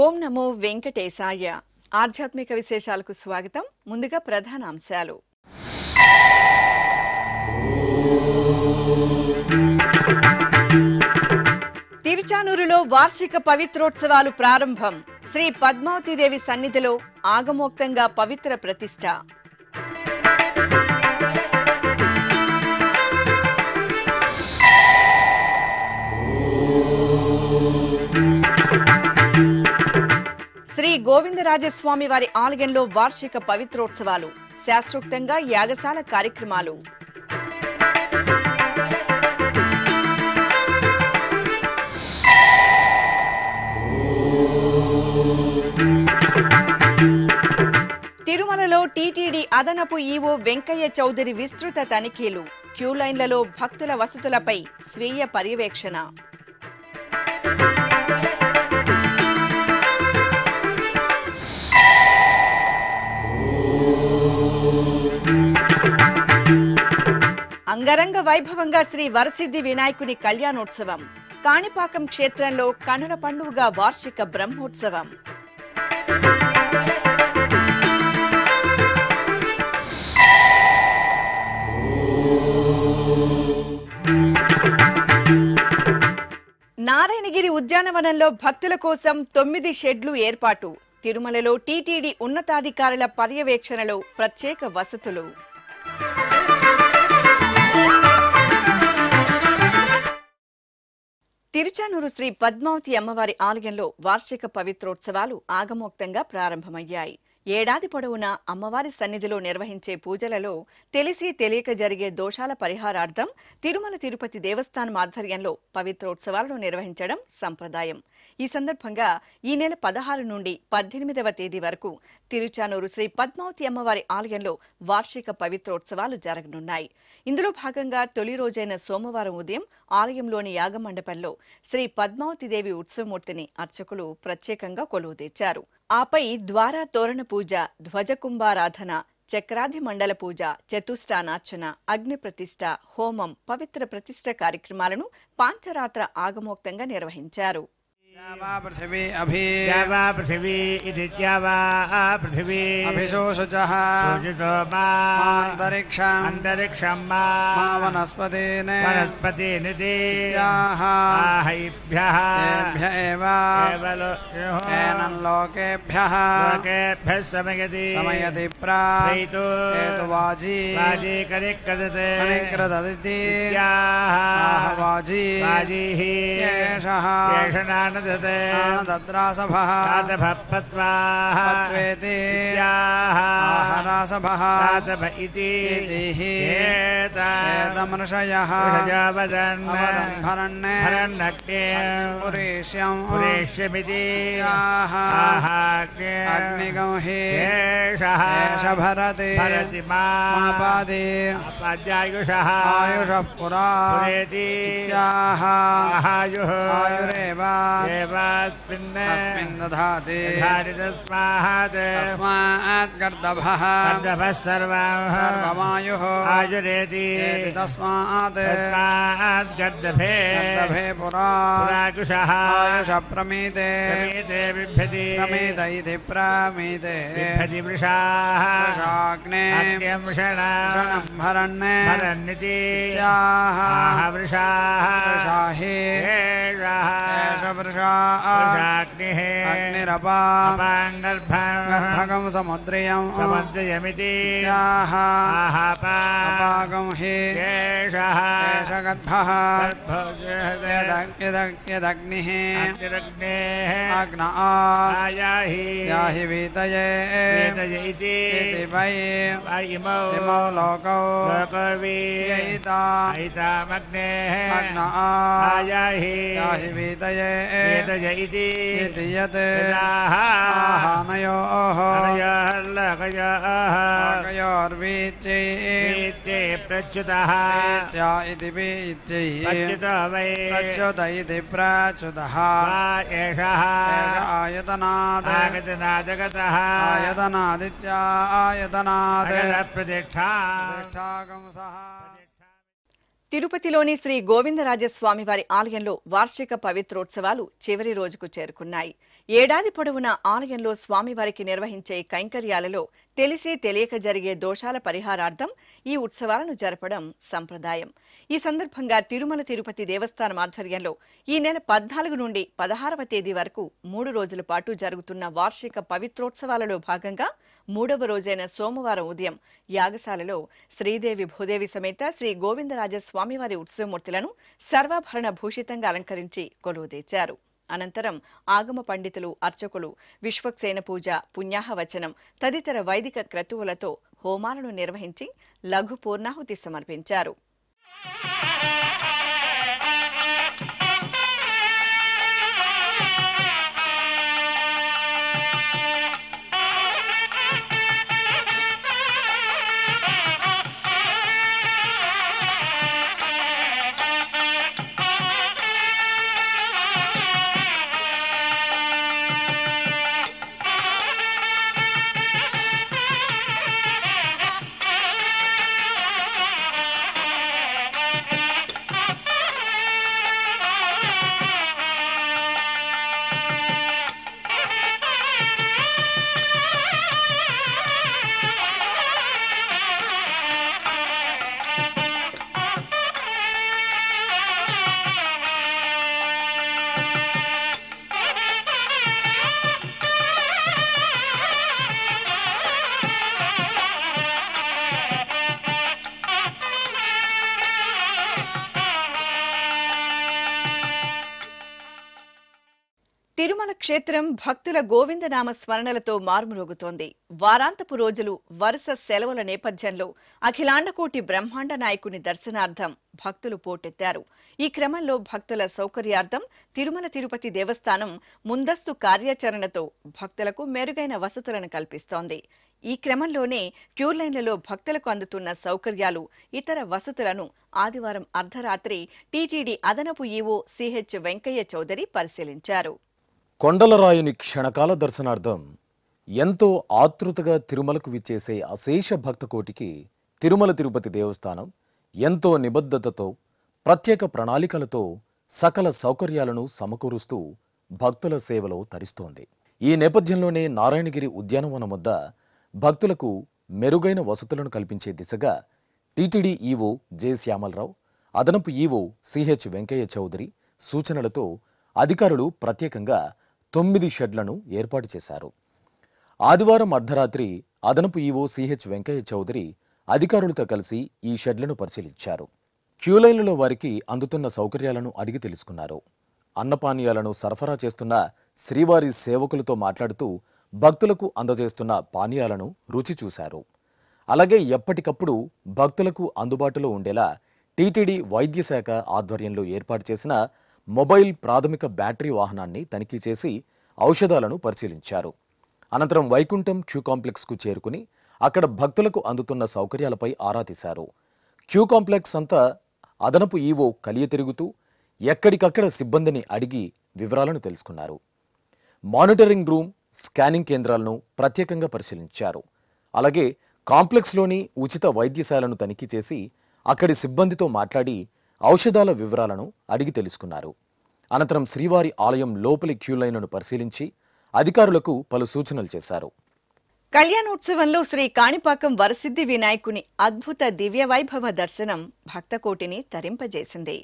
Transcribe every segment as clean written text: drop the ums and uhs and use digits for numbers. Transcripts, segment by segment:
ఓం నమో వెంకటేశాయ. ఆధ్యాత్మిక విశేషాలకు స్వాగతం. ముందుగా ప్రధాన అంశాలు. తిరుచానూరులో వార్షిక పవిత్రోత్సవాలు ప్రారంభం. శ్రీ పద్మావతీదేవి సన్నిధిలో ఆగమోక్తంగా పవిత్ర ప్రతిష్ఠ. శ్రీ గోవిందరాజస్వామి వారి ఆలయంలో వార్షిక పవిత్రోత్సవాలు. శాస్త్రోక్తంగా యాగశాల కార్యక్రమాలు. తిరుమలలో టీటీడీ అదనపు ఈవో వెంకయ్య చౌదరి విస్తృత తనిఖీలు. క్యూలైన్లలో భక్తుల వసతులపై స్వీయ పర్యవేక్షణ. అంగరంగ వైభవంగా శ్రీ వరసిద్ధి వినాయకుని కళ్యాణోత్సవం. కాణిపాకం క్షేత్రంలో కనుల పండుగగా వార్షిక బ్రహ్మోత్సవం. నారాయణగిరి ఉద్యానవనంలో భక్తుల కోసం 9 షెడ్లు ఏర్పాటు. తిరుమలలో టీటీడీ ఉన్నతాధికారుల పర్యవేక్షణలో ప్రత్యేక వసతులు. తిరుచానూరు శ్రీ పద్మావతి అమ్మవారి ఆలయంలో వార్షిక పవిత్రోత్సవాలు ఆగమోక్తంగా ప్రారంభమయ్యాయి. ఏడాది పొడవునా అమ్మవారి సన్నిధిలో నిర్వహించే పూజలలో తెలిసి తెలియక జరిగే దోషాల పరిహారార్థం తిరుమల తిరుపతి దేవస్థానం ఆధ్వర్యంలో పవిత్రోత్సవాలను నిర్వహించడం సంప్రదాయం. ఈ సందర్భంగా ఈ నెల 16 నుండి 18వ తేదీ వరకు తిరుచానూరు శ్రీ పద్మావతి అమ్మవారి ఆలయంలో వార్షిక పవిత్రోత్సవాలు జరగనున్నాయి. ఇందులో భాగంగా తొలి రోజైన సోమవారం ఉదయం ఆలయంలోని యాగమండపంలో శ్రీ పద్మావతిదేవి ఉత్సవమూర్తిని అర్చకులు ప్రత్యేకంగా కొలువు తెచ్చారు. ఆపై ద్వార తోరణ పూజ, ధ్వజకుంభారాధన, చక్రాధి మండల పూజ, చతుష్టానార్చన, అగ్ని ప్రతిష్ఠ, హోమం, పవిత్ర ప్రతిష్ఠ కార్యక్రమాలను పాంచరాత్ర ఆగమోక్తంగా నిర్వహించారు. पृथिवी अभिशोषजः अन्तरिक्षं वनस्पतिनित्याः एव एनं लोकेभ्यः समयति प्रेतुवाजी कनिक्रददिति वाजी एषः आनदद्रासभः पत्वेति आहरासभः एतमनुषयः पुरेष्यमिति अग्निगं हि एष भरति मापादि आयुषः पुरा आयुरेव तस्मिन् दधाति तस्मात् गर्दभः सर्वमायुः आयुरेति तस्मात् गर्दभे पुराकुशः आयुष प्रमीते प्रमीत इति प्रमीते वृषाग्ने क्षणं भरन्निति वृषाहि गर्भगं समुद्रयमिति अपागं हि एष गर्भः यदग्निः अग्न याहि वीतये इति वै इमौ लोकौ अग्न याहि वीतये वेदय इति यत् आहानयोः लकयोर्वीत्यै प्रच्युतः इति प्रच्युत इति प्रच्युतः एषः आयतनादगतः आयतनादित्यायतनात् प्रतिष्ठागं सः తిరుపతిలోని శ్రీ గోవిందరాజస్వామి వారి ఆలయంలో వార్షిక పవిత్రోత్సవాలు చివరి రోజుకు చేరుకున్నాయి. ఏడాది పొడవునా ఆలయంలో స్వామివారికి నిర్వహించే కైంకర్యాలలో తెలిసి తెలియక జరిగే దోషాల పరిహారార్థం ఈ ఉత్సవాలను జరపడం సంప్రదాయం. ఈ సందర్భంగా తిరుమల తిరుపతి దేవస్థానం ఆధ్వర్యంలో ఈ నెల 14 నుండి 16వ తేదీ వరకు 3 రోజుల పాటు జరుగుతున్న వార్షిక పవిత్రోత్సవాలలో భాగంగా 3వ రోజైన సోమవారం ఉదయం యాగశాలలో శ్రీదేవి భూదేవి సమేత శ్రీ గోవిందరాజస్వామివారి ఉత్సవమూర్తులను సర్వాభరణ భూషితంగా అలంకరించి కొలువుదీర్చారు. అనంతరం ఆగమ పండితులు, అర్చకులు విశ్వక్సేన పూజ, పుణ్యాహవచనం తదితర వైదిక క్రతువులతో హోమాలను నిర్వహించి లఘు పూర్ణాహుతి సమర్పించారు. తిరుమల క్షేత్రం భక్తుల గోవిందనామ స్మరణలతో మార్మురోగుతోంది. వారాంతపు రోజులు వరుస సెలవుల నేపథ్యంలో అఖిలాండకోటి బ్రహ్మాండ నాయకుని దర్శనార్థం భక్తులు పోటెత్తారు. ఈ క్రమంలో భక్తుల సౌకర్యార్థం తిరుమల తిరుపతి దేవస్థానం ముందస్తు కార్యాచరణతో భక్తులకు మెరుగైన వసతులను కల్పిస్తోంది. ఈ క్రమంలోనే క్యూలైన్లలో భక్తులకు అందుతున్న సౌకర్యాలు, ఇతర వసతులను ఆదివారం అర్ధరాత్రి టీటీడీ అదనపు ఈవో సిహెచ్ వెంకయ్య చౌదరి పరిశీలించారు. కొండలరాయుని క్షణకాల దర్శనార్థం ఎంతో ఆతృతగా తిరుమలకు విచ్చేసే అశేష భక్తకోటికి తిరుమల తిరుపతి దేవస్థానం ఎంతో నిబద్ధతతో ప్రత్యేక ప్రణాళికలతో సకల సౌకర్యాలను సమకూరుస్తూ భక్తుల సేవలో తరిస్తోంది. ఈ నేపథ్యంలోనే నారాయణగిరి ఉద్యానవనం వద్ద భక్తులకు మెరుగైన వసతులను కల్పించే దిశగా టీటీడీ ఈవో జె శ్యామలరావు, అదనపు ఈవో సిహెచ్ వెంకయ్య చౌదరి సూచనలతో అధికారులు ప్రత్యేకంగా 9 షెడ్లను ఏర్పాటు చేశారు. ఆదివారం అర్ధరాత్రి అదనపు ఈవో సిహెచ్ వెంకయ్య చౌదరి అధికారులతో కలిసి ఈ షెడ్లను పరిశీలించారు. క్యూలైన్లలో వారికి అందుతున్న సౌకర్యాలను అడిగి తెలుసుకున్నారు. అన్నపానీయాలను సరఫరా చేస్తున్న శ్రీవారి సేవకులతో మాట్లాడుతూ భక్తులకు అందజేస్తున్న పానీయాలను రుచి చూశారు. అలాగే ఎప్పటికప్పుడు భక్తులకు అందుబాటులో ఉండేలా టీటీడీ వైద్య శాఖ ఆధ్వర్యంలో ఏర్పాటు చేసిన మొబైల్ ప్రాథమిక బ్యాటరీ వాహనాన్ని తనిఖీ చేసి ఔషధాలను పరిశీలించారు. అనంతరం వైకుంఠం క్యూ కాంప్లెక్స్కు చేరుకుని అక్కడ భక్తులకు అందుతున్న సౌకర్యాలపై ఆరా తీశారు. క్యూ కాంప్లెక్స్ అంతా అదనపు ఈవో కలియ తిరుగుతూ ఎక్కడికక్కడ సిబ్బందిని అడిగి వివరాలను తెలుసుకున్నారు. మానిటరింగ్ రూమ్, స్కానింగ్ కేంద్రాలను ప్రత్యేకంగా పరిశీలించారు. అలాగే కాంప్లెక్స్లోని ఉచిత వైద్యశాలను తనిఖీ చేసి అక్కడి సిబ్బందితో మాట్లాడి ఔషధాల వివరాలను అడిగి తెలుసుకున్నారు. అనంతరం శ్రీవారి ఆలయం లోపలి క్యూలైన్లను పరిశీలించి అధికారులకు పలు సూచనలు చేశారు. కళ్యాణోత్సవంలో శ్రీ కాణిపాకం వరసిద్ధి వినాయకుని అద్భుత దివ్య వైభవ దర్శనం భక్తకోటిని తరింపజేసింది.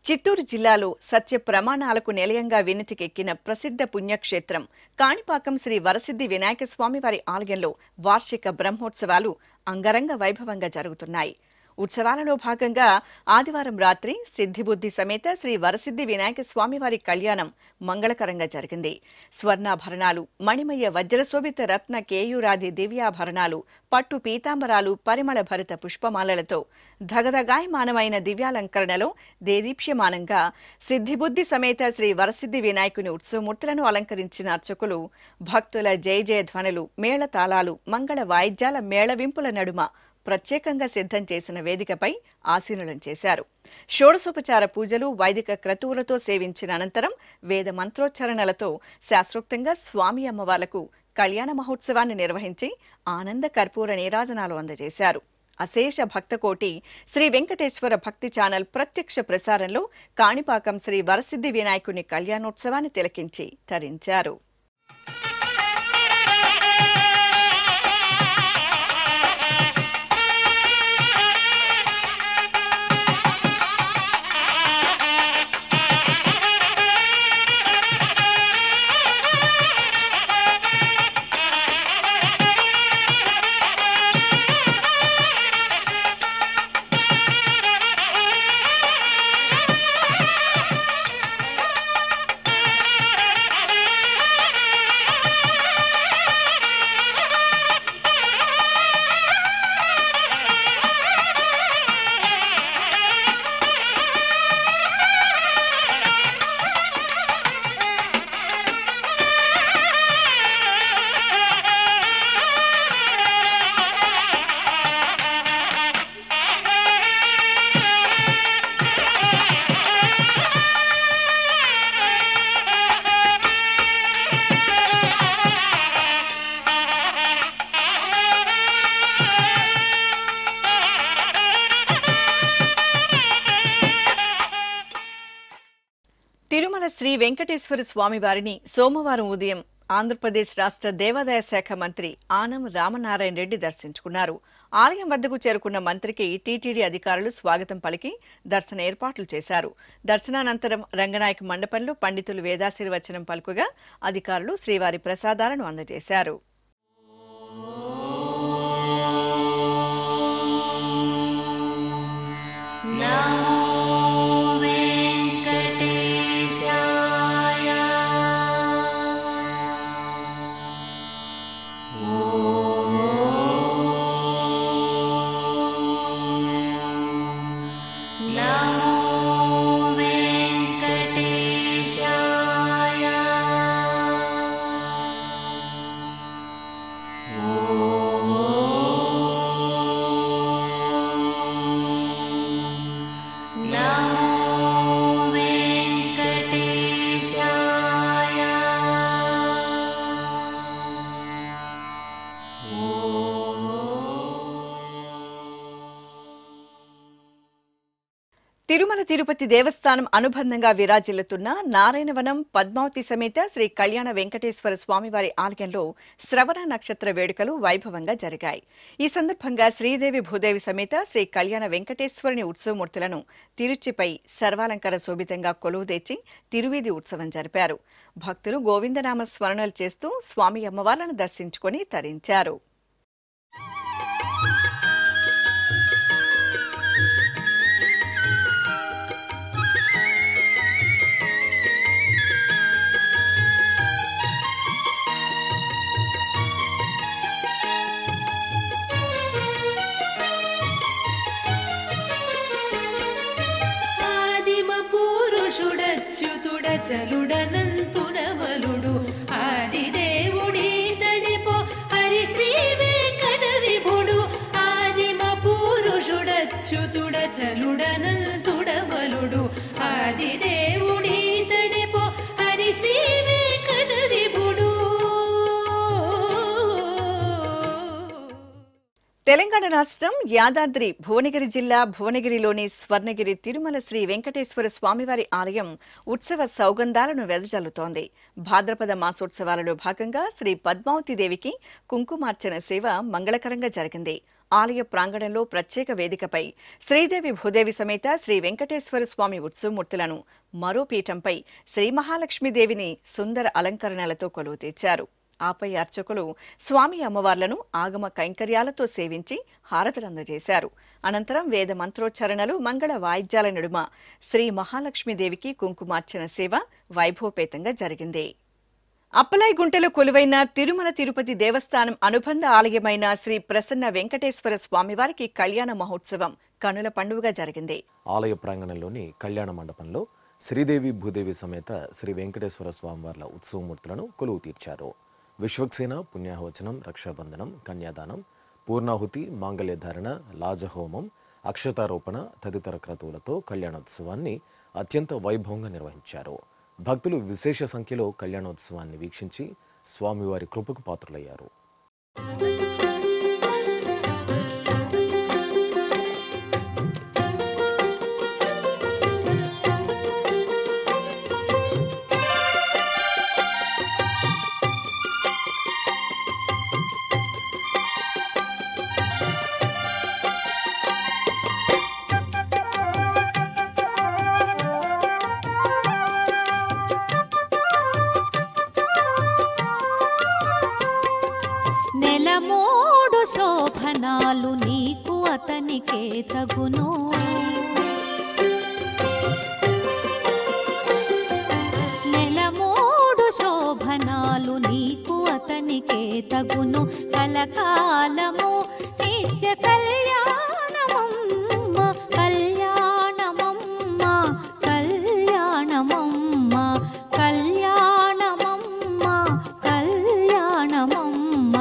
చిత్తూరు జిల్లాలో సత్య ప్రమాణాలకు నిలయంగా వినితికెక్కిన ప్రసిద్ధ పుణ్యక్షేత్రం కాణిపాకం శ్రీ వరసిద్ధి వినాయక స్వామివారి ఆలయంలో వార్షిక బ్రహ్మోత్సవాలు అంగరంగ వైభవంగా జరుగుతున్నాయి. ఉత్సవాలలో భాగంగా ఆదివారం రాత్రి సిద్ధిబుద్ధి సమేత శ్రీ వరసిద్ధి వినాయక స్వామివారి కళ్యాణం మంగళకరంగా జరిగింది. స్వర్ణాభరణాలు, మణిమయ వజ్రశోభిత రత్న కేయూరాది దివ్యాభరణాలు, పట్టు పీతాంబరాలు, పరిమళ భరిత పుష్పమాలలతో ధగధగాయమానమైన దివ్యాలంకరణలో దేదీప్యమానంగా సిద్ధిబుద్ధి సమేత శ్రీ వరసిద్ధి వినాయకుని ఉత్సవమూర్తులను అలంకరించిన అర్చకులు భక్తుల జయ జయ ధ్వనులు, మేళతాళాలు, మంగళ వాయిద్యాల మేళవింపుల నడుమ ప్రత్యేకంగా సిద్ధం చేసిన వేదికపై ఆసీనులను చేశారు. షోడశోపచార పూజలు, వైదిక క్రతువులతో సేవించిన అనంతరం వేద మంత్రోచ్చరణలతో శాస్త్రోక్తంగా స్వామి అమ్మవార్లకు కళ్యాణ మహోత్సవాన్ని నిర్వహించి ఆనంద కర్పూర నీరాజనాలు అందజేశారు. అశేష భక్తకోటి శ్రీ వెంకటేశ్వర భక్తి ఛానల్ ప్రత్యక్ష ప్రసారంలో కాణిపాకం శ్రీ వరసిద్ధి వినాయకుని కళ్యాణోత్సవాన్ని తిలకించి తరించారు. తిరుమల శ్రీ వెంకటేశ్వర స్వామి వారిని సోమవారం ఉదయం ఆంధ్రప్రదేశ్ రాష్ట్ర దేవాదాయ శాఖ మంత్రి ఆనం రామనారాయణ రెడ్డి దర్శించుకున్నారు. ఆలయం వద్దకు చేరుకున్న మంత్రికి టీటీడీ అధికారులు స్వాగతం పలికి దర్శన ఏర్పాట్లు చేశారు. దర్శనానంతరం రంగనాయక మండపంలో పండితులు వేదాశీర్వచనం పలుకుగా అధికారులు శ్రీవారి ప్రసాదాలను అందజేశారు. తిరుమల తిరుపతి దేవస్థానం అనుబంధంగా విరాజిల్లుతున్న నారాయణవనం పద్మావతి సమేత శ్రీ కళ్యాణ వెంకటేశ్వర స్వామివారి ఆలయంలో శ్రవణ నక్షత్ర వేడుకలు వైభవంగా జరిగాయి. ఈ సందర్భంగా శ్రీదేవి భూదేవి సమేత శ్రీ కళ్యాణ వెంకటేశ్వరుని ఉత్సవమూర్తులను తిరుచిపై సర్వాలంకార శోభితంగా కొలువుదీర్చి తిరువీధి ఉత్సవం జరిపారు. భక్తులు గోవిందనామ స్మరణలు చేస్తూ స్వామి అమ్మవార్లను దర్శించుకుని తరించారు. చలుడనంతుడవలుడు ఆదిదేవుడి తడిపో హరి శ్రీ వెంకట విభుడు ఆదిమ పురుషుడచ్యుతుడ చలుడనంతుడవలుడు ఆదిదేవుడి తడిపో హరి శ్రీ వెంకట విభుడు. తెలంగాణ రాష్ట్రం యాదాద్రి భువనగిరి జిల్లా భువనగిరిలోని స్వర్ణగిరి తిరుమల శ్రీ వెంకటేశ్వర స్వామివారి ఆలయం ఉత్సవ సౌగంధాలను వెదజల్లుతోంది. భాద్రపద మాసోత్సవాలలో భాగంగా శ్రీ పద్మావతి దేవికి కుంకుమార్చన సేవ మంగళకరంగా జరిగింది. ఆలయ ప్రాంగణంలో ప్రత్యేక వేదికపై శ్రీదేవి భూదేవి సమేత శ్రీ వెంకటేశ్వర స్వామి ఉత్సవమూర్తులను, మరో పీఠంపై శ్రీ మహాలక్ష్మీదేవిని సుందర అలంకరణలతో కొలువు తీర్చారు. ఆపై అర్చకులు స్వామి అమ్మవార్లను ఆగమ కైంకర్యాలతో సేవించి హారతులందజేశారు. అనంతరం వేద మంత్రోచ్చరణలు, మంగళ వాయిద్యాల నడుమ శ్రీ మహాలక్ష్మీదేవికి కుంకుమార్చన సేవ వైభవపేతంగా జరిగింది. అప్పలాయగుంటలో కొలువైన తిరుమల తిరుపతి దేవస్థానం అనుబంధ ఆలయమైన శ్రీ ప్రసన్న వెంకటేశ్వర స్వామివారికి కళ్యాణ మహోత్సవం కనుల పండుగగా జరిగింది. ఆలయ ప్రాంగణంలోని కళ్యాణ మండపంలో శ్రీదేవి భూదేవి సమేత శ్రీ వెంకటేశ్వర స్వామివార్ల ఉత్సవమూర్తులను కొలువు తీర్చారు. విశ్వక్సేన, పుణ్యాహవచనం, రక్షాబంధనం, కన్యాదానం, పూర్ణాహుతి, మాంగళ్యధారణ, లాజహోమం, అక్షతారోపణ తదితర క్రతువులతో కళ్యాణోత్సవాన్ని అత్యంత వైభవంగా నిర్వహించారు. భక్తులు విశేష సంఖ్యలో కళ్యాణోత్సవాన్ని వీక్షించి స్వామివారి కృపకు పాత్రులయ్యారు. నెలమూడు శోభనాలు నీకు అతనికే తగును, నెలమూడు శోభనాలు నీకు అతనికే తగును, కలకాలము నిత్య కళ్యాణమమ్మ కళ్యాణమమ్మ కళ్యాణమమ్మ కళ్యాణమమ్మ కళ్యాణమమ్మ.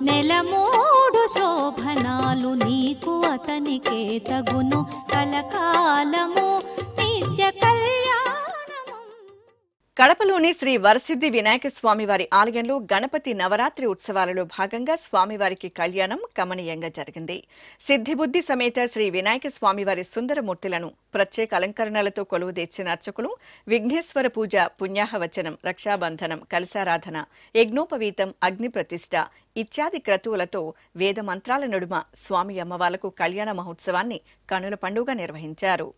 నెలమూడు శోభనాలు నీకు అతనికే తగును, కలకాలము నిత్య కళ్యాణమమ్మ. కడపలోని శ్రీ వరసిద్ధి వినాయక స్వామివారి ఆలయంలో గణపతి నవరాత్రి ఉత్సవాలలో భాగంగా స్వామివారికి కళ్యాణం కమనీయంగా జరిగింది. సిద్ధిబుద్ధి సమేత శ్రీ వినాయక స్వామివారి సుందరమూర్తులను ప్రత్యేక అలంకరణలతో కొలువుదీర్చిన అర్చకులు విఘ్నేశ్వర పూజ, పుణ్యాహవచనం, రక్షాబంధనం, కలశారాధన, యజ్ఞోపవీతం, అగ్ని ప్రతిష్ఠ ఇత్యాది క్రతువులతో వేద మంత్రాల నడుమ స్వామి అమ్మవార్లకు కళ్యాణ మహోత్సవాన్ని కనుల పండుగ నిర్వహించారు.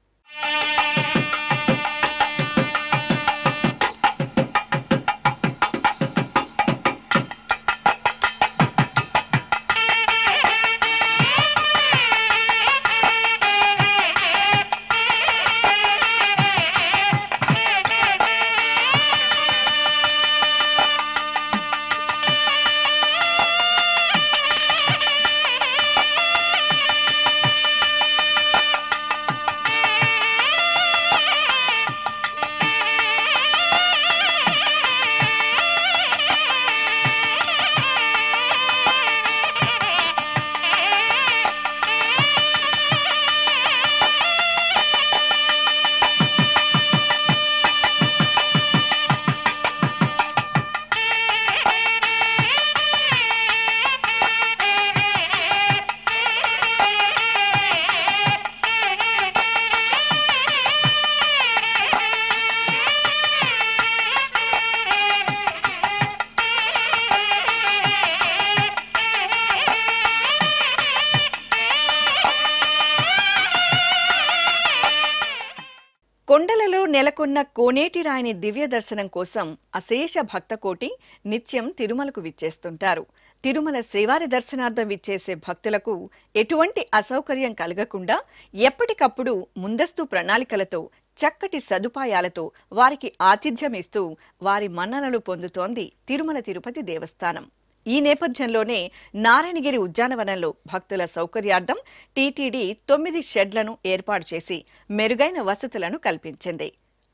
కొండలలో నెలకొన్న కోనేటి రాయిని దివ్య దర్శనం కోసం అశేష భక్తకోటి నిత్యం తిరుమలకు విచ్చేస్తుంటారు. తిరుమల శ్రీవారి దర్శనార్థం విచ్చేసే భక్తులకు ఎటువంటి అసౌకర్యం కలగకుండా ఎప్పటికప్పుడు ముందస్తు ప్రణాళికలతో, చక్కటి సదుపాయాలతో వారికి ఆతిథ్యం ఇస్తూ వారి మన్ననలు పొందుతోంది తిరుమల తిరుపతి దేవస్థానం. ఈ నేపథ్యంలోనే నారాయణగిరి ఉద్యానవనంలో భక్తుల సౌకర్యార్థం టీటీడీ 9 షెడ్లను ఏర్పాటు చేసి మెరుగైన వసతులను కల్పించింది.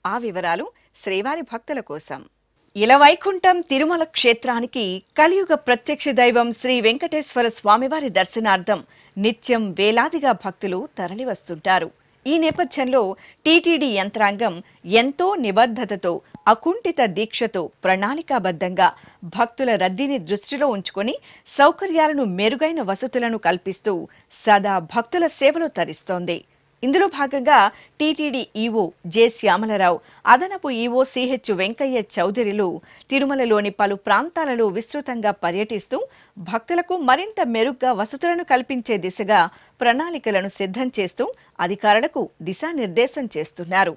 ఆ వివరాలు శ్రీవారి భక్తుల కోసం. ఇలవైకుంఠం తిరుమల క్షేత్రానికి కలియుగ ప్రత్యక్ష దైవం శ్రీ వెంకటేశ్వర స్వామివారి దర్శనార్థం నిత్యం వేలాదిగా భక్తులు తరలివస్తుంటారు. ఈ నేపథ్యంలో టీటీడీ యంత్రాంగం ఎంతో నిబద్ధతతో, అకుంఠిత దీక్షతో, ప్రణాళికాబద్ధంగా భక్తుల రద్దీని దృష్టిలో ఉంచుకొని సౌకర్యాలను, మెరుగైన వసతులను కల్పిస్తూ సదా భక్తుల సేవలో తరిస్తోంది. ఇందులో భాగంగా టీటీడీ ఈవో జె శ్యామలరావు, అదనపు ఈవో సిహెచ్ వెంకయ్య చౌదరిలు తిరుమలలోని పలు ప్రాంతాలలో విస్తృతంగా పర్యటిస్తూ భక్తులకు మరింత మెరుగ్గా వసతులను కల్పించే దిశగా ప్రణాళికలను సిద్ధం చేస్తూ అధికారులకు దిశానిర్దేశం చేస్తున్నారు.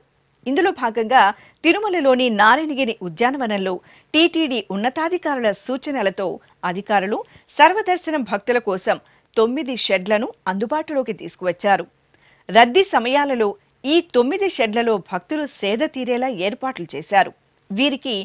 ఇందులో భాగంగా తిరుమలలోని నారాయణగిరి ఉద్యానవనంలో టీటీడీ ఉన్నతాధికారుల సూచనలతో అధికారులు సర్వదర్శనం భక్తుల కోసం 9 షెడ్లను అందుబాటులోకి తీసుకువచ్చారు. రద్దీ సమయాలలో ఈ 9 షెడ్లలో భక్తులు సేద తీరేలా ఏర్పాట్లు చేశారు. వీరికి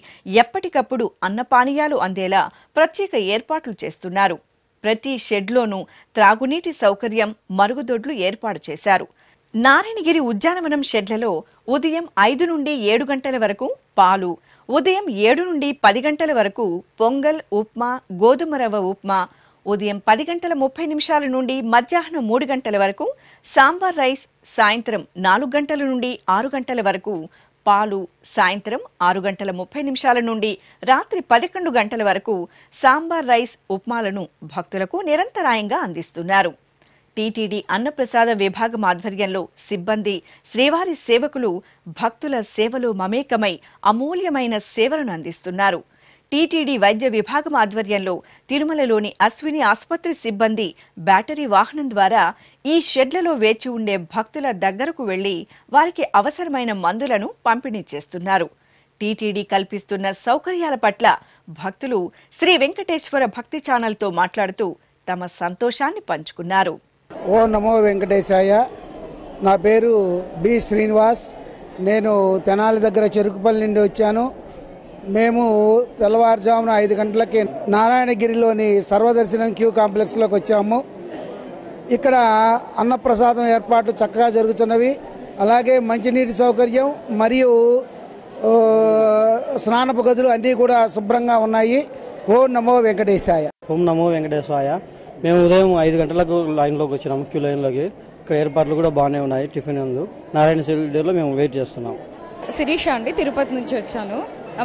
ఎప్పటికప్పుడు అన్నపానీయాలు అందేలా ప్రత్యేక ఏర్పాట్లు చేస్తున్నారు. ప్రతి షెడ్లోనూ త్రాగునీటి సౌకర్యం, మరుగుదొడ్లు ఏర్పాటు చేశారు. నారాయణగిరి ఉద్యానవనం షెడ్లలో ఉదయం 5 నుండి 7 గంటల వరకు పాలు, ఉదయం 7 నుండి 10 గంటల వరకు పొంగల్, ఉప్మా, గోధుమ రవ్వ ఉప్మా, ఉదయం 10 గంటల 30 నిమిషాల నుండి మధ్యాహ్నం 3 గంటల వరకు సాంబార్ రైస్, సాయంత్రం 4 గంటల నుండి 6 గంటల వరకు పాలు, సాయంత్రం 6 గంటల 30 నిమిషాల నుండి రాత్రి 11 గంటల వరకు సాంబార్ రైస్, ఉప్మాలను భక్తులకు నిరంతరాయంగా అందిస్తున్నారు. టీటీడీ అన్నప్రసాద విభాగం ఆధ్వర్యంలో సిబ్బంది, శ్రీవారి సేవకులు భక్తుల సేవలో మమేకమై అమూల్యమైన సేవలను అందిస్తున్నారు. టీటీడీ వైద్య విభాగం ఆధ్వర్యంలో తిరుమలలోని అశ్విని ఆసుపత్రి సిబ్బంది బ్యాటరీ వాహనం ద్వారా ఈ షెడ్లలో వేచి ఉండే భక్తుల దగ్గరకు వెళ్లి వారికి అవసరమైన మందులను పంపిణీ చేస్తున్నారు. టీటీడీ కల్పిస్తున్న సౌకర్యాల పట్ల భక్తులు శ్రీ వెంకటేశ్వర భక్తి ఛానల్తో మాట్లాడుతూ తమ సంతోషాన్ని పంచుకున్నారు. ఓ నమో వెంకటేశాయ. నా పేరు బి శ్రీనివాస్. నేను తెనాలి దగ్గర చెరుకుపల్లి నుండి వచ్చాను. మేము తెల్లవారుజామున 5 గంటలకి నారాయణగిరిలోని సర్వదర్శనం క్యూ కాంప్లెక్స్లోకి వచ్చాము. ఇక్కడ అన్నప్రసాదం ఏర్పాట్లు చక్కగా జరుగుతున్నవి. అలాగే మంచినీటి సౌకర్యం మరియు స్నానపు గదులు అన్నీ కూడా శుభ్రంగా ఉన్నాయి. ఓం నమో వెంకటేశాయ. ఓం నమో వెంకటేశాయ. మేము ఉదయం 5 గంటలకు లైన్లోకి వచ్చినాము, క్యూ లైన్లోకి. ఇక్కడ ఏర్పాట్లు కూడా బాగానే ఉన్నాయి. టిఫిన్ ఉంది. నారాయణ సెల్యూడర్లో మేము వెయిట్ చేస్తున్నాం. శిరీష అండి, తిరుపతి నుంచి వచ్చాను.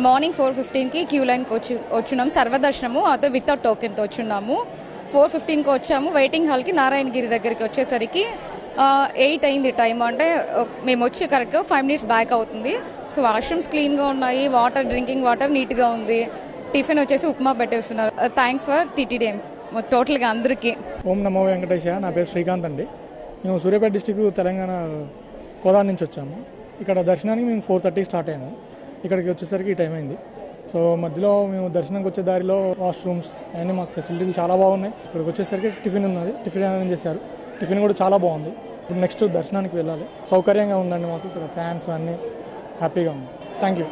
మార్నింగ్ 4:15కి క్యూ లైన్కి వచ్చున్నాము. సర్వదర్శనము అదే వితౌట్ టోకెన్తో వచ్చున్నాము. 4:15కి వచ్చాము. వెయిటింగ్ హాల్కి నారాయణగిరి దగ్గరికి వచ్చేసరికి 8 అయింది టైం. అంటే మేము వచ్చి కరెక్ట్గా 5 మినిట్స్ బ్యాక్ అవుతుంది. సో వాష్రూమ్స్ క్లీన్గా ఉన్నాయి, వాటర్, డ్రింకింగ్ వాటర్ నీట్గా ఉంది. టిఫిన్ వచ్చేసి ఉప్మా పెట్టేస్తున్నారు. థ్యాంక్స్ ఫర్ టీటీడీ టోటల్గా అందరికీ. ఓం నమో వెంకటేశ. నా పేరు శ్రీకాంత్ అండి. మేము సూర్యాపేట డిస్టిక్ తెలంగాణ కోదాడ నుంచి వచ్చాము. ఇక్కడ దర్శనానికి మేము 4:30 స్టార్ట్ అయ్యాము. ఇక్కడికి వచ్చేసరికి ఈ టైం అయింది. సో మధ్యలో మేము దర్శనానికి వచ్చే దారిలో వాష్రూమ్స్ అన్నీ మాకు ఫెసిలిటీలు చాలా బాగున్నాయి. ఇక్కడికి వచ్చేసరికి టిఫిన్ ఉన్నది, టిఫిన్ అరేంజ్ చేశారు. టిఫిన్ కూడా చాలా బాగుంది. ఇప్పుడు నెక్స్ట్ దర్శనానికి వెళ్ళాలి. సౌకర్యంగా ఉందండి మాకు. ఇక్కడ ఫ్యాన్స్ అన్నీ హ్యాపీగా ఉంది. Thank you.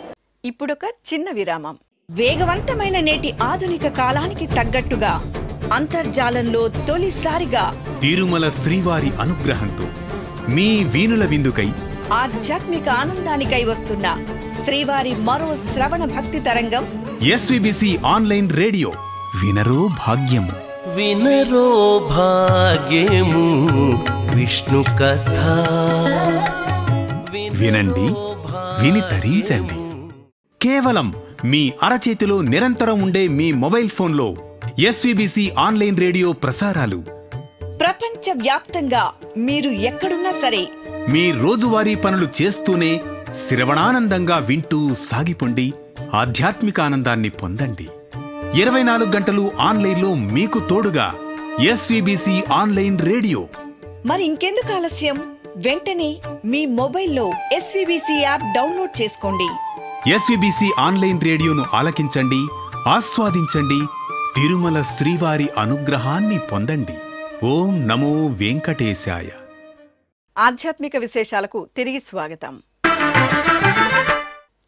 ఇప్పుడొక చిన్న విరామం. వేగవంతమైన నేటి ఆధునిక కాలానికి తగ్గట్టుగా అంతర్జాలంలో తొలిసారిగా తిరుమల శ్రీవారి అనుగ్రహంతో మీ వీనుల విందుకై ఆధ్యాత్మిక ఆనందానికై వస్తున్న శ్రీవారి మరో శ్రవణ భక్తి తరంగం ఎస్వీబీసీ ఆన్లైన్ రేడియో. వినరో భాగ్యము, వినరో భాగ్యము విష్ణు కథ. వినండి, విని తరించండి. కేవలం మీ అరచేతిలో నిరంతరం ఉండే మీ మొబైల్ ఫోన్లో ఎస్వీబీసీ ఆన్లైన్ రేడియో ప్రసారాలు ప్రపంచ వ్యాప్తంగా మీరు ఎక్కడున్నా సరే మీ రోజువారీ పనులు చేస్తూనే శ్రవణానందంగా వింటూ సాగిపోండి. ఆధ్యాత్మిక ఆనందాన్ని పొందండి. 24 గంటలు ఆన్లైన్లో మీకు తోడుగా ఎస్వీబీసీ ఆన్లైన్ రేడియో. మరి ఇంకెందుకు ఆలస్యం? వెంటనే మీ మొబైల్లో ఎస్వీబీసీ యాప్ డౌన్లోడ్ చేసుకోండి. ఎస్వీబీసీ ఆన్లైన్ రేడియోను ఆలకించండి, ఆస్వాదించండి. తిరుమల శ్రీవారి అనుగ్రహాన్ని పొందండి. ఓం నమో వెంకటేశాయ. ఆధ్యాత్మిక విశేషాలకు తిరిగి స్వాగతం.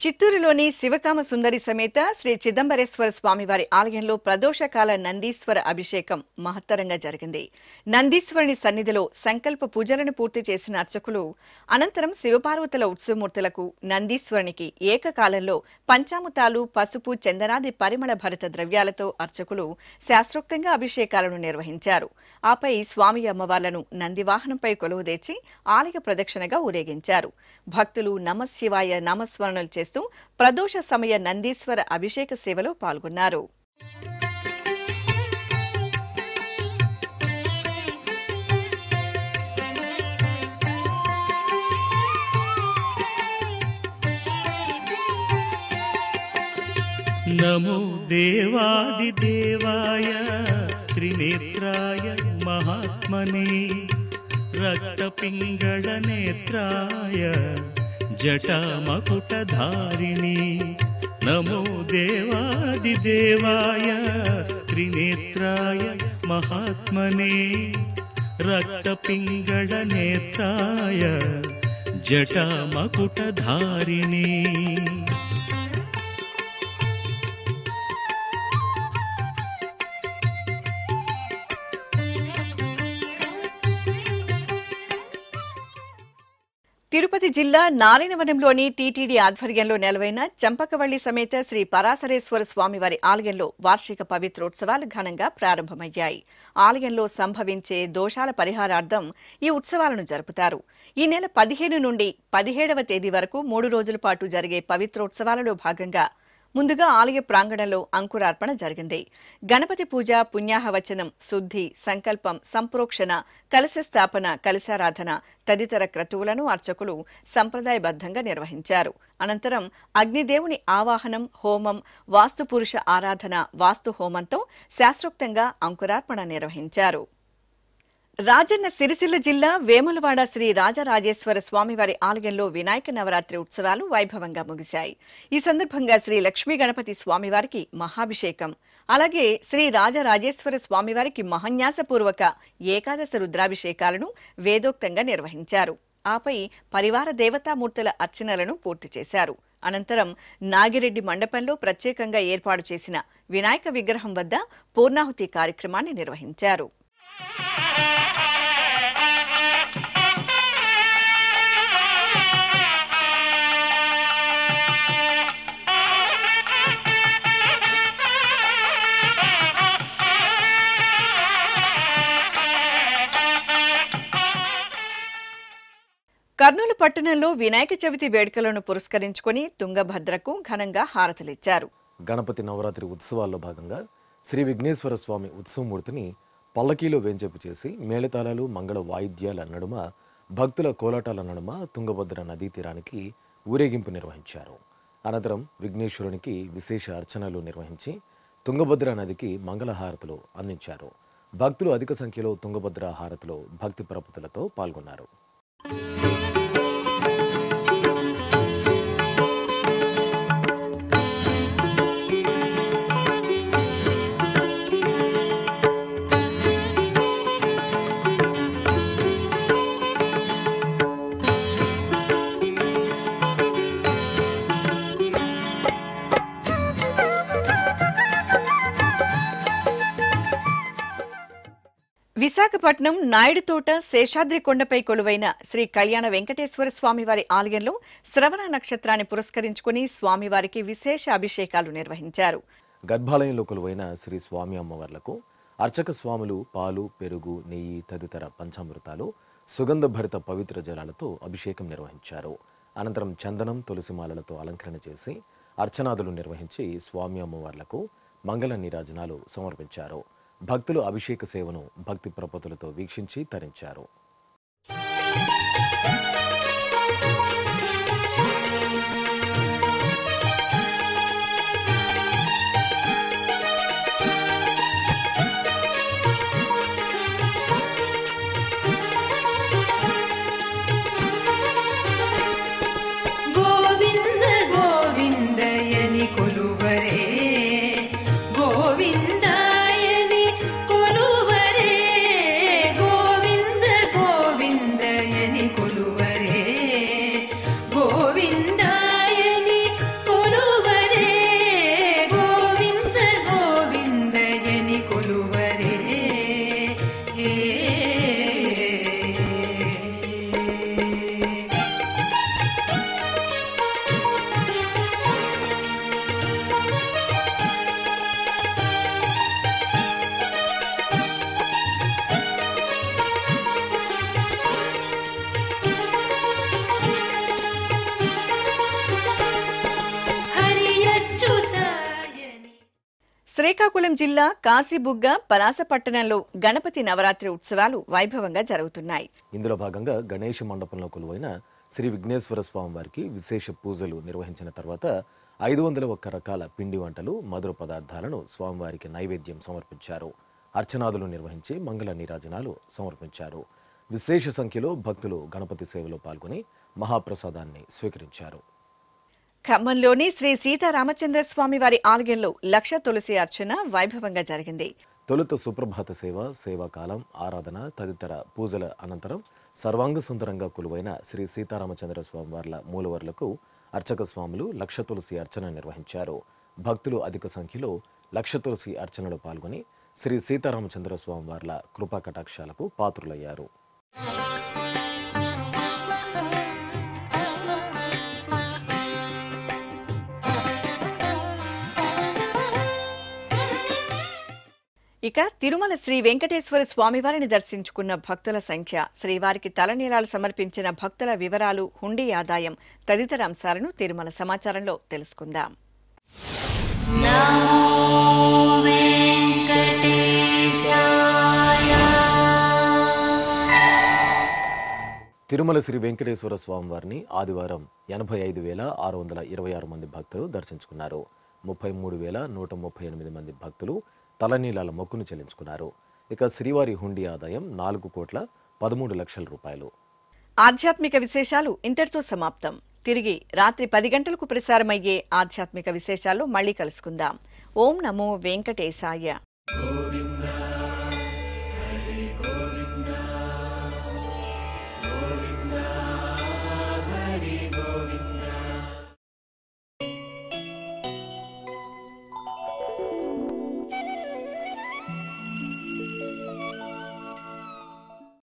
చిత్తూరులోని శివకామ సుందరి సమేత శ్రీ చిదంబరేశ్వర స్వామివారి ఆలయంలో ప్రదోషకాల నందీశ్వర అభిషేకం మహత్తరంగా జరిగింది. నందీశ్వరుని సన్నిధిలో సంకల్ప పూజలను పూర్తి చేసిన అర్చకులు అనంతరం శివపార్వతుల ఉత్సవమూర్తులకు నందీశ్వరునికి ఏకకాలంలో పంచామృతాలు, పసుపు, చందనాది పరిమళ భరిత ద్రవ్యాలతో అర్చకులు శాస్త్రోక్తంగా అభిషేకాలను నిర్వహించారు. ఆపై స్వామి అమ్మవార్లను నందివాహనంపై కొలువుదీర్చి ఆలయ ప్రదక్షిణగా ఊరేగించారు. భక్తులు నమశివాయ నామస్మరణలు చేస్తూ ప్రదోష సమయ నందీశ్వర అభిషేక సేవలో పాల్గొన్నారు. నమో దేవాదిదేవాయ త్రినేత్రాయ మహాత్మనే రక్తపింగళ నేత్రాయ जटामकुटधारिणी नमो देवादिदेवाय त्रिनेत्राय महात्मने रक्तपिङ्गळनेत्राय जटामकुटधारिणी తిరుపతి జిల్లా నారాయణవనంలోని టీటీడీ ఆధ్వర్యంలో నెలవైన చంపకవల్లి సమేత శ్రీ పరాశరేశ్వర స్వామివారి ఆలయంలో వార్షిక పవిత్రోత్సవాలు ఘనంగా ప్రారంభమయ్యాయి. ఆలయంలో సంభవించే దోషాల పరిహారార్థం ఈ ఉత్సవాలను జరుపుతారు. ఈ నెల 15 నుండి 17వ తేదీ వరకు 3 రోజుల పాటు జరిగే పవిత్రోత్సవాలలో భాగంగా ముందుగా ఆలయ ప్రాంగణంలో అంకురార్పణ జరిగింది. గణపతి పూజ, పుణ్యాహవచనం, శుద్ధి, సంకల్పం, సంప్రోక్షణ, కలశ స్థాపన, కలశారాధన తదితర క్రతువులను అర్చకులు సంప్రదాయబద్ధంగా నిర్వహించారు. అనంతరం అగ్నిదేవుని ఆవాహనం, హోమం, వాస్తుపురుష ఆరాధన, వాస్తు హోమంతో శాస్త్రోక్తంగా అంకురార్పణ నిర్వహించారు. రాజన్న సిరిసిల్ల జిల్లా వేములవాడ శ్రీ రాజరాజేశ్వర స్వామివారి ఆలయంలో వినాయక నవరాత్రి ఉత్సవాలు వైభవంగా ముగిశాయి. ఈ సందర్భంగా శ్రీ లక్ష్మీ గణపతి స్వామివారికి మహాభిషేకం, అలాగే శ్రీ రాజరాజేశ్వర స్వామివారికి మహన్యాసపూర్వక ఏకాదశ రుద్రాభిషేకాలను వేదోక్తంగా నిర్వహించారు. ఆపై పరివార దేవతామూర్తుల అర్చనలను పూర్తి చేశారు. అనంతరం నాగిరెడ్డి మండపంలో ప్రత్యేకంగా ఏర్పాటు చేసిన వినాయక విగ్రహం వద్ద పూర్ణాహుతి కార్యక్రమాన్ని నిర్వహించారు. కర్నూలు పట్టణంలో వినాయక చవితి వేడుకలను పురస్కరించుకుని తుంగభద్రకు ఘనంగా హారతులిచ్చారు. గణపతి నవరాత్రి ఉత్సవాల్లో భాగంగా శ్రీ విఘ్నేశ్వర స్వామి ఉత్సవమూర్తిని పల్లకీలో వేంచేపు చేసి మేళతాళాలు, మంగళ వాయిద్యాల నడుమ, భక్తుల కోలాటాల నడుమ తుంగభద్ర నదీ తీరానికి ఊరేగింపు నిర్వహించారు. అనంతరం విఘ్నేశ్వరునికి విశేష అర్చనలు నిర్వహించి తుంగభద్ర నదికి మంగళహారతులు అందించారు. భక్తులు అధిక సంఖ్యలో తుంగభద్ర హారతిలో భక్తి ప్రపత్తులతో పాల్గొన్నారు. విశాఖపట్నం నాయుడుతోట శేషాద్రి కొండపై కొలువైన శ్రీ కళ్యాణ వెంకటేశ్వర స్వామివారి ఆలయంలో శ్రవణ నక్షత్రాన్ని పురస్కరించుకుని స్వామివారికి విశేష అభిషేకాలు నిర్వహించారు. గర్భాలయంలో కొలువైన శ్రీ స్వామి అమ్మవార్లకు అర్చక స్వాములు పాలు, పెరుగు, నెయ్యి తదితర పంచామృతాలు, సుగంధభరిత పవిత్ర జలాలతో అభిషేకం నిర్వహించారు. అనంతరం చందనం, తులసిమాలలతో అలంకరణ చేసి అర్చనాదులు నిర్వహించి స్వామి అమ్మవార్లకు మంగళ నీరాజనాలు సమర్పించారు. భక్తులు అభిషేక సేవను భక్తి ప్రపత్తులతో వీక్షించి తరించారు. శ్రీకాకుళం జిల్లా కాశీబుగ్గ పలాస పట్టణంలో గణపతి నవరాత్రి ఉత్సవాలు వైభవంగా జరుగుతున్నాయి. ఇందులో భాగంగా గణేష మండపంలో కొలువైన శ్రీ విఘ్నేశ్వర స్వామి వారికి విశేష పూజలు నిర్వహించిన తర్వాత 501 రకాల పిండి వంటలు, మధుర పదార్థాలను స్వామివారికి నైవేద్యం సమర్పించారు. అర్చనాదులు నిర్వహించి మంగళ నీరాజనాలు సమర్పించారు. విశేష సంఖ్యలో భక్తులు గణపతి సేవలో పాల్గొని మహాప్రసాదాన్ని స్వీకరించారు. ఖమ్మంలోని శ్రీ సీతారామచంద్ర స్వామి వారి ఆలయంలో లక్ష తులసి అర్చన వైభవంగా జరిగింది. తొలుత సుప్రభాత సేవ, సేవాకాలం, ఆరాధన తదితర పూజల అనంతరం సర్వాంగ సుందరంగా కొలువైన శ్రీ సీతారామచంద్ర స్వామి వార్ల మూలవర్లకు అర్చక స్వాములు లక్ష తులసి అర్చన నిర్వహించారు. భక్తులు అధిక సంఖ్యలో లక్ష తులసి అర్చనలో పాల్గొని శ్రీ సీతారామచంద్ర స్వామి వార్ల కృపా కటాక్షాలకు పాత్రులయ్యారు. ఇక తిరుమల శ్రీ వెంకటేశ్వర స్వామివారిని దర్శించుకున్న భక్తుల సంఖ్య, శ్రీవారికి తలనీలాలు సమర్పించిన భక్తుల వివరాలు, హుండీ ఆదాయం తదితర అంశాలను తిరుమల సమాచారంలో తెలుసుకుందాం. తిరుమల శ్రీ వెంకటేశ్వర స్వామివారిని ఆదివారం 85,626 మంది భక్తులు దర్శించుకున్నారు. 33,138 మంది భక్తులు తలనీలాల మొక్కును చెల్లించుకున్నారు. ఇక శ్రీవారి హుండీ ఆదాయం 4,13,00,000 రూపాయలు. ఆధ్యాత్మిక విశేషాలు ఇంతటితో సమాప్తం. తిరిగి రాత్రి 10 గంటలకు ప్రసారమయ్యే ఆధ్యాత్మిక విశేషాల్లో మళ్ళీ కలుసుకుందాం. ఓం నమో వెంకటేశాయ.